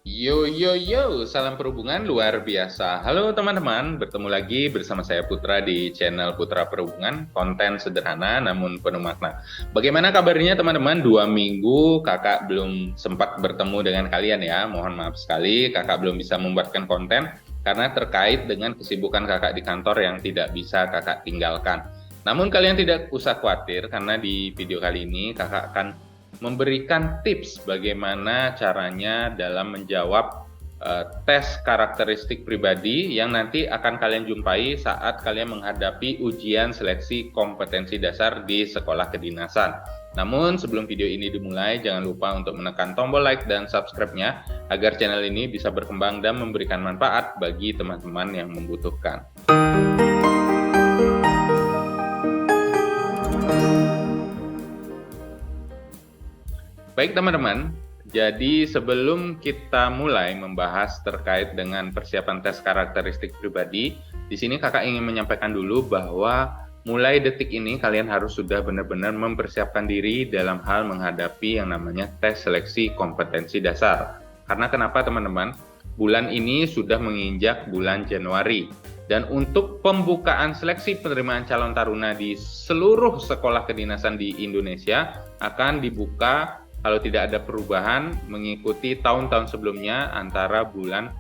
Yo yo yo, salam perhubungan luar biasa. Halo teman-teman, bertemu lagi bersama saya Putra di channel Putra Perhubungan, konten sederhana namun penuh makna. Bagaimana kabarnya teman-teman? 2 minggu kakak belum sempat bertemu dengan kalian ya. Mohon maaf sekali, kakak belum bisa membuatkan konten karena terkait dengan kesibukan kakak di kantor yang tidak bisa kakak tinggalkan. Namun kalian tidak usah khawatir karena di video kali ini kakak akan memberikan tips bagaimana caranya dalam menjawab tes karakteristik pribadi yang nanti akan kalian jumpai saat kalian menghadapi ujian seleksi kompetensi dasar di sekolah kedinasan. Namun sebelum video ini dimulai, jangan lupa untuk menekan tombol like dan subscribe-nya agar channel ini bisa berkembang dan memberikan manfaat bagi teman-teman yang membutuhkan. Baik teman-teman, jadi sebelum kita mulai membahas terkait dengan persiapan tes karakteristik pribadi, di sini kakak ingin menyampaikan dulu bahwa mulai detik ini kalian harus sudah benar-benar mempersiapkan diri dalam hal menghadapi yang namanya tes seleksi kompetensi dasar. Karena kenapa teman-teman? Bulan ini sudah menginjak bulan Januari. Dan untuk pembukaan seleksi penerimaan calon taruna di seluruh sekolah kedinasan di Indonesia akan dibuka kalau tidak ada perubahan mengikuti tahun-tahun sebelumnya antara bulan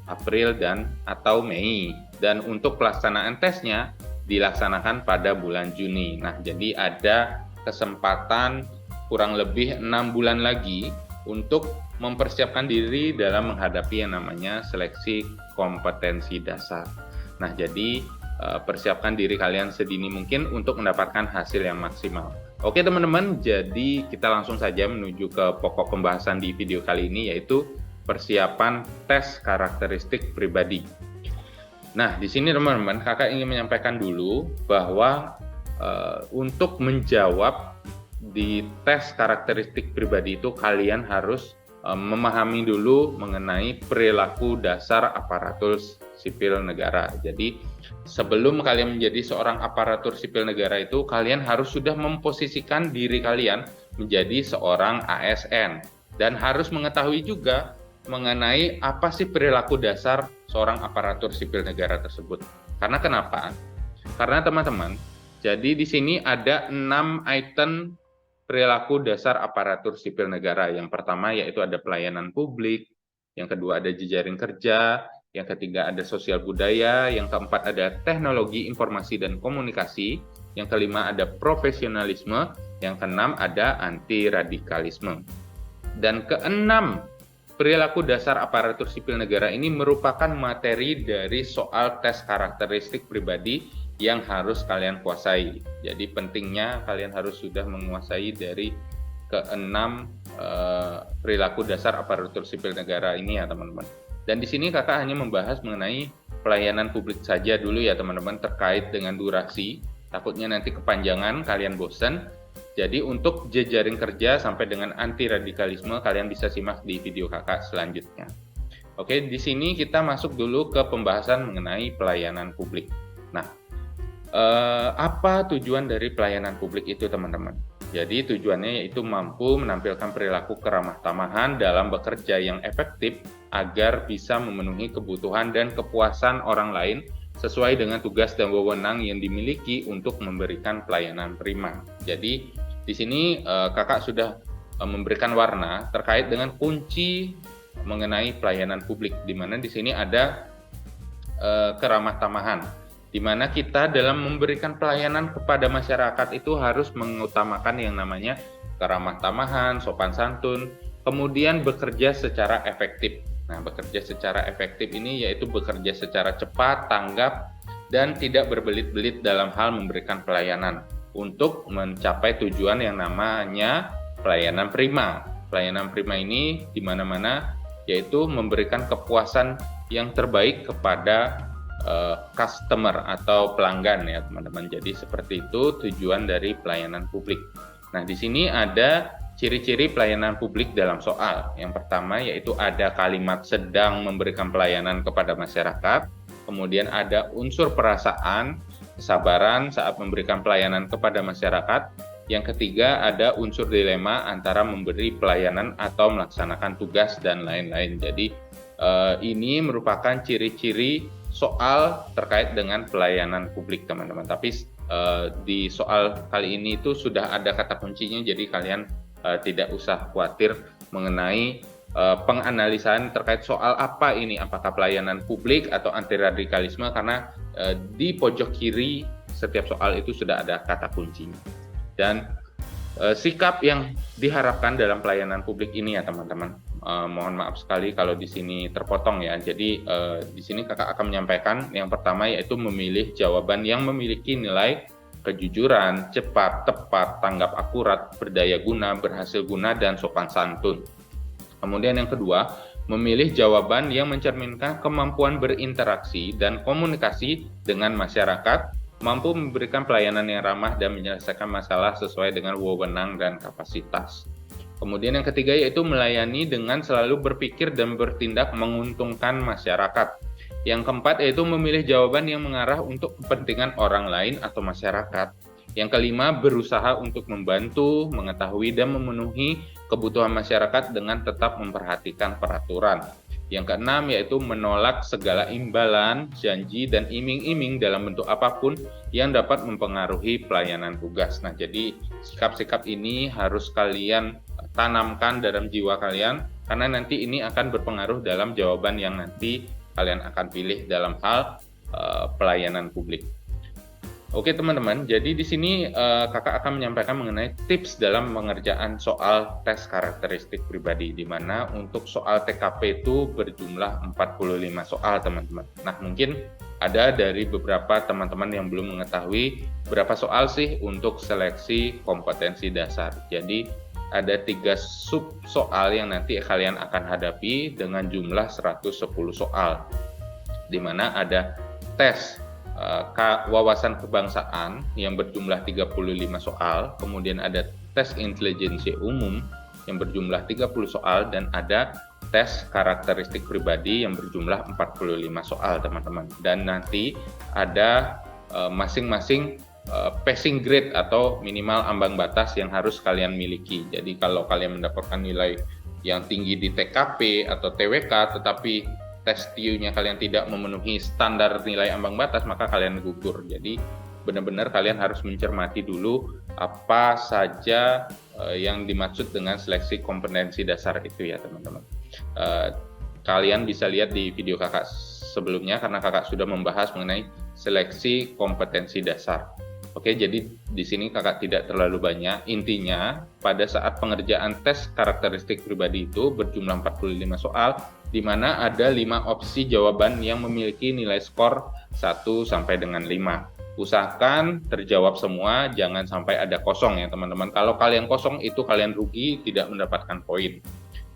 April dan atau Mei. Dan untuk pelaksanaan tesnya dilaksanakan pada bulan Juni. Nah, jadi ada kesempatan kurang lebih 6 bulan lagi untuk mempersiapkan diri dalam menghadapi yang namanya seleksi kompetensi dasar. Nah, jadi persiapkan diri kalian sedini mungkin untuk mendapatkan hasil yang maksimal. Oke teman-teman, jadi kita langsung saja menuju ke pokok pembahasan di video kali ini, yaitu persiapan tes karakteristik pribadi. Nah, di sini teman-teman, kakak ingin menyampaikan dulu bahwa untuk menjawab di tes karakteristik pribadi itu kalian harus memahami dulu mengenai perilaku dasar aparatur sipil negara. Jadi sebelum kalian menjadi seorang aparatur sipil negara itu, kalian harus sudah memposisikan diri kalian menjadi seorang ASN dan harus mengetahui juga mengenai apa sih perilaku dasar seorang aparatur sipil negara tersebut. Karena kenapa? Karena teman-teman, jadi di sini ada 6 item perilaku dasar aparatur sipil negara. Yang pertama yaitu ada pelayanan publik, yang kedua ada jejaring kerja, yang ketiga ada sosial budaya, yang keempat ada teknologi informasi dan komunikasi, yang kelima ada profesionalisme, yang keenam ada anti radikalisme. Dan keenam, perilaku dasar aparatur sipil negara ini merupakan materi dari soal tes karakteristik pribadi yang harus kalian kuasai. Jadi pentingnya kalian harus sudah menguasai dari keenam perilaku dasar aparatur sipil negara ini ya teman-teman. Dan di sini kakak hanya membahas mengenai pelayanan publik saja dulu ya teman-teman, terkait dengan durasi. Takutnya nanti kepanjangan, kalian bosan. Jadi untuk jejaring kerja sampai dengan anti radikalisme kalian bisa simak di video kakak selanjutnya. Oke, di sini kita masuk dulu ke pembahasan mengenai pelayanan publik. Nah, apa tujuan dari pelayanan publik itu teman-teman? Jadi tujuannya yaitu mampu menampilkan perilaku keramah tamahan dalam bekerja yang efektif agar bisa memenuhi kebutuhan dan kepuasan orang lain sesuai dengan tugas dan wewenang yang dimiliki untuk memberikan pelayanan prima. Jadi di sini kakak sudah memberikan warna terkait dengan kunci mengenai pelayanan publik, di mana di sini ada keramah tamahan, di mana kita dalam memberikan pelayanan kepada masyarakat itu harus mengutamakan yang namanya keramah tamahan, sopan santun, kemudian bekerja secara efektif. Nah, bekerja secara efektif ini yaitu bekerja secara cepat, tanggap, dan tidak berbelit-belit dalam hal memberikan pelayanan untuk mencapai tujuan yang namanya pelayanan prima. Pelayanan prima ini di mana-mana yaitu memberikan kepuasan yang terbaik kepada customer atau pelanggan ya teman-teman. Jadi seperti itu tujuan dari pelayanan publik. Nah, di sini ada ciri-ciri pelayanan publik dalam soal. Yang pertama yaitu ada kalimat sedang memberikan pelayanan kepada masyarakat, kemudian ada unsur perasaan, kesabaran saat memberikan pelayanan kepada masyarakat, Yang ketiga, ada unsur dilema antara memberi pelayanan atau melaksanakan tugas dan lain-lain. Jadi ini merupakan ciri-ciri soal terkait dengan pelayanan publik, teman-teman. Tapi di soal kali ini itu sudah ada kata kuncinya, jadi kalian tidak usah khawatir mengenai penganalisaan terkait soal apa ini, apakah pelayanan publik atau anti radikalisme, karena di pojok kiri setiap soal itu sudah ada kata kuncinya. Dan sikap yang diharapkan dalam pelayanan publik ini ya teman-teman, mohon maaf sekali kalau di sini terpotong ya. Jadi di sini kakak akan menyampaikan yang pertama, yaitu memilih jawaban yang memiliki nilai kejujuran, cepat, tepat, tanggap akurat, berdaya guna, berhasil guna, dan sopan santun. Kemudian yang kedua, memilih jawaban yang mencerminkan kemampuan berinteraksi dan komunikasi dengan masyarakat, mampu memberikan pelayanan yang ramah dan menyelesaikan masalah sesuai dengan wewenang dan kapasitas. Kemudian yang ketiga, yaitu melayani dengan selalu berpikir dan bertindak menguntungkan masyarakat. Yang keempat, yaitu memilih jawaban yang mengarah untuk kepentingan orang lain atau masyarakat. Yang kelima, berusaha untuk membantu, mengetahui, dan memenuhi kebutuhan masyarakat dengan tetap memperhatikan peraturan. Yang keenam, yaitu menolak segala imbalan, janji, dan iming-iming dalam bentuk apapun yang dapat mempengaruhi pelayanan tugas. Nah, jadi sikap-sikap ini harus kalian tanamkan dalam jiwa kalian, karena nanti ini akan berpengaruh dalam jawaban yang nanti kalian akan pilih dalam hal pelayanan publik. Oke teman-teman, jadi di sini kakak akan menyampaikan mengenai tips dalam pengerjaan soal tes karakteristik pribadi, di mana untuk soal TKP itu berjumlah 45 soal teman-teman. Nah, mungkin ada dari beberapa teman-teman yang belum mengetahui berapa soal sih untuk seleksi kompetensi dasar. Jadi ada 3 sub soal yang nanti kalian akan hadapi dengan jumlah 110 soal, di mana ada tes wawasan kebangsaan yang berjumlah 35 soal, kemudian ada tes intelijensi umum yang berjumlah 30 soal, dan ada tes karakteristik pribadi yang berjumlah 45 soal teman-teman. Dan nanti ada masing-masing passing grade atau minimal ambang batas yang harus kalian miliki. Jadi kalau kalian mendapatkan nilai yang tinggi di TKP atau TWK tetapi tes TIU-nya kalian tidak memenuhi standar nilai ambang batas, maka kalian gugur. Jadi benar-benar kalian harus mencermati dulu apa saja yang dimaksud dengan seleksi kompetensi dasar itu ya teman-teman. Kalian bisa lihat di video kakak sebelumnya, karena kakak sudah membahas mengenai seleksi kompetensi dasar. Oke, jadi di sini kakak tidak terlalu banyak. Intinya, pada saat pengerjaan tes karakteristik pribadi itu berjumlah 45 soal, di mana ada 5 opsi jawaban yang memiliki nilai skor 1 sampai dengan 5. Usahakan terjawab semua, jangan sampai ada kosong ya teman-teman. Kalau kalian kosong, itu kalian rugi, tidak mendapatkan poin.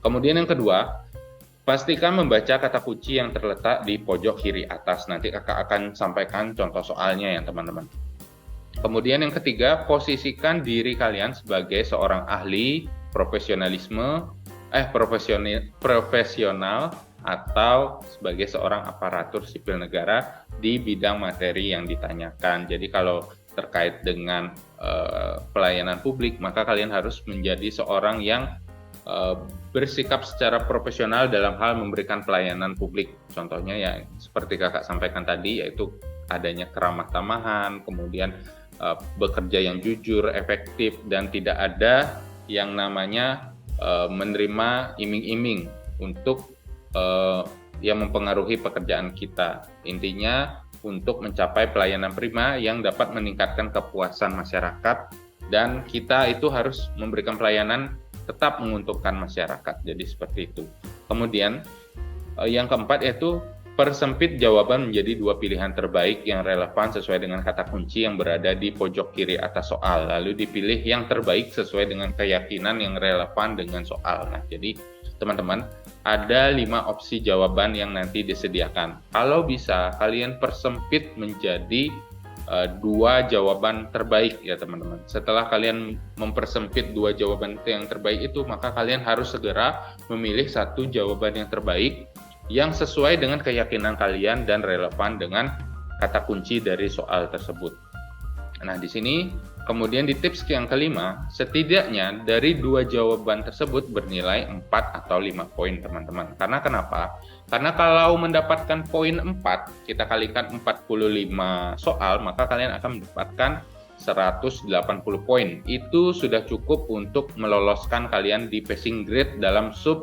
Kemudian yang kedua, pastikan membaca kata kunci yang terletak di pojok kiri atas. Nanti kakak akan sampaikan contoh soalnya ya teman-teman. Kemudian yang ketiga, posisikan diri kalian sebagai seorang ahli profesional atau sebagai seorang aparatur sipil negara di bidang materi yang ditanyakan. Jadi kalau terkait dengan pelayanan publik, maka kalian harus menjadi seorang yang bersikap secara profesional dalam hal memberikan pelayanan publik. Contohnya ya seperti kakak sampaikan tadi, yaitu adanya keramah tamahan, kemudian bekerja yang jujur, efektif, dan tidak ada yang namanya menerima iming-iming untuk yang mempengaruhi pekerjaan kita. Intinya untuk mencapai pelayanan prima yang dapat meningkatkan kepuasan masyarakat, dan kita itu harus memberikan pelayanan tetap menguntungkan masyarakat. Jadi seperti itu. Kemudian yang keempat yaitu persempit jawaban menjadi 2 pilihan terbaik yang relevan sesuai dengan kata kunci yang berada di pojok kiri atas soal. Lalu dipilih yang terbaik sesuai dengan keyakinan yang relevan dengan soal. Nah, jadi teman-teman, ada 5 opsi jawaban yang nanti disediakan. Kalau bisa, kalian persempit menjadi 2 jawaban terbaik ya teman-teman. Setelah kalian mempersempit 2 jawaban yang terbaik itu, maka kalian harus segera memilih 1 jawaban yang terbaik yang sesuai dengan keyakinan kalian dan relevan dengan kata kunci dari soal tersebut. Nah, di sini kemudian di tips yang kelima, setidaknya dari 2 jawaban tersebut bernilai 4 atau 5 poin, teman-teman. Karena kenapa? Karena kalau mendapatkan poin 4, kita kalikan 45 soal, maka kalian akan mendapatkan 180 poin. Itu sudah cukup untuk meloloskan kalian di passing grade dalam sub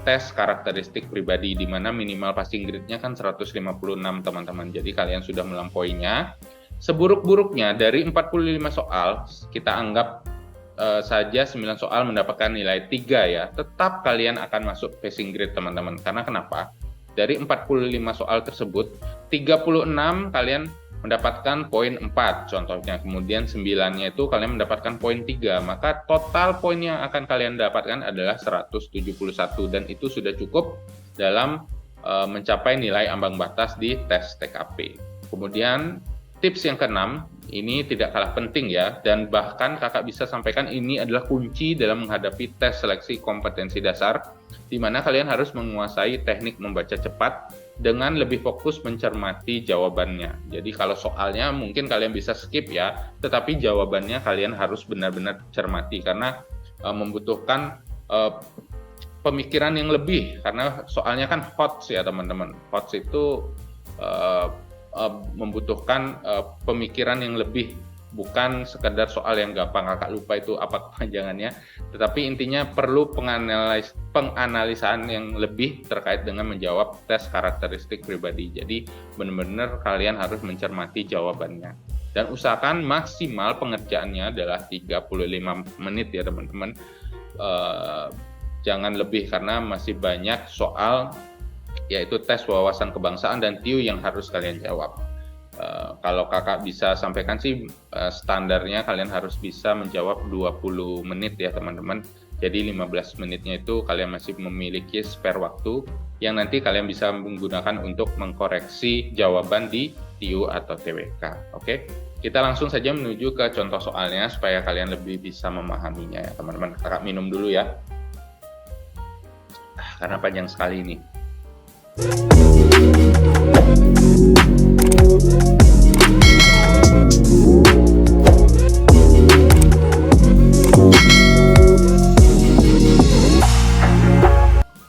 tes karakteristik pribadi, di mana minimal passing grade-nya kan 156, teman-teman. Jadi kalian sudah melampauinya. Seburuk-buruknya dari 45 soal, kita anggap saja 9 soal mendapatkan nilai 3 ya, tetap kalian akan masuk passing grade, teman-teman. Karena kenapa? Dari 45 soal tersebut, 36 kalian mendapatkan poin 4 contohnya, kemudian 9-nya itu kalian mendapatkan poin 3, maka total poin yang akan kalian dapatkan adalah 171, dan itu sudah cukup dalam mencapai nilai ambang batas di tes TKP. Kemudian tips yang keenam, ini tidak kalah penting ya, dan bahkan kakak bisa sampaikan ini adalah kunci dalam menghadapi tes seleksi kompetensi dasar, di mana kalian harus menguasai teknik membaca cepat dengan lebih fokus mencermati jawabannya. Jadi kalau soalnya mungkin kalian bisa skip ya, tetapi jawabannya kalian harus benar-benar cermati, karena membutuhkan pemikiran yang lebih, karena soalnya kan HOTS ya teman-teman. HOTS itu membutuhkan pemikiran yang lebih, bukan sekedar soal yang gampang. Kakak lupa itu apa kepanjangannya, tetapi intinya perlu penganalisaan yang lebih terkait dengan menjawab tes karakteristik pribadi. Jadi benar-benar kalian harus mencermati jawabannya, dan usahakan maksimal pengerjaannya adalah 35 menit ya teman-teman, jangan lebih, karena masih banyak soal yaitu tes wawasan kebangsaan dan TIU yang harus kalian jawab. Kalau kakak bisa sampaikan sih, standarnya kalian harus bisa menjawab 20 menit ya teman-teman. Jadi 15 menitnya itu kalian masih memiliki spare waktu yang nanti kalian bisa menggunakan untuk mengkoreksi jawaban di TIU atau TWK. Oke, kita langsung saja menuju ke contoh soalnya supaya kalian lebih bisa memahaminya ya teman-teman. Kakak minum dulu ya, karena panjang sekali ini.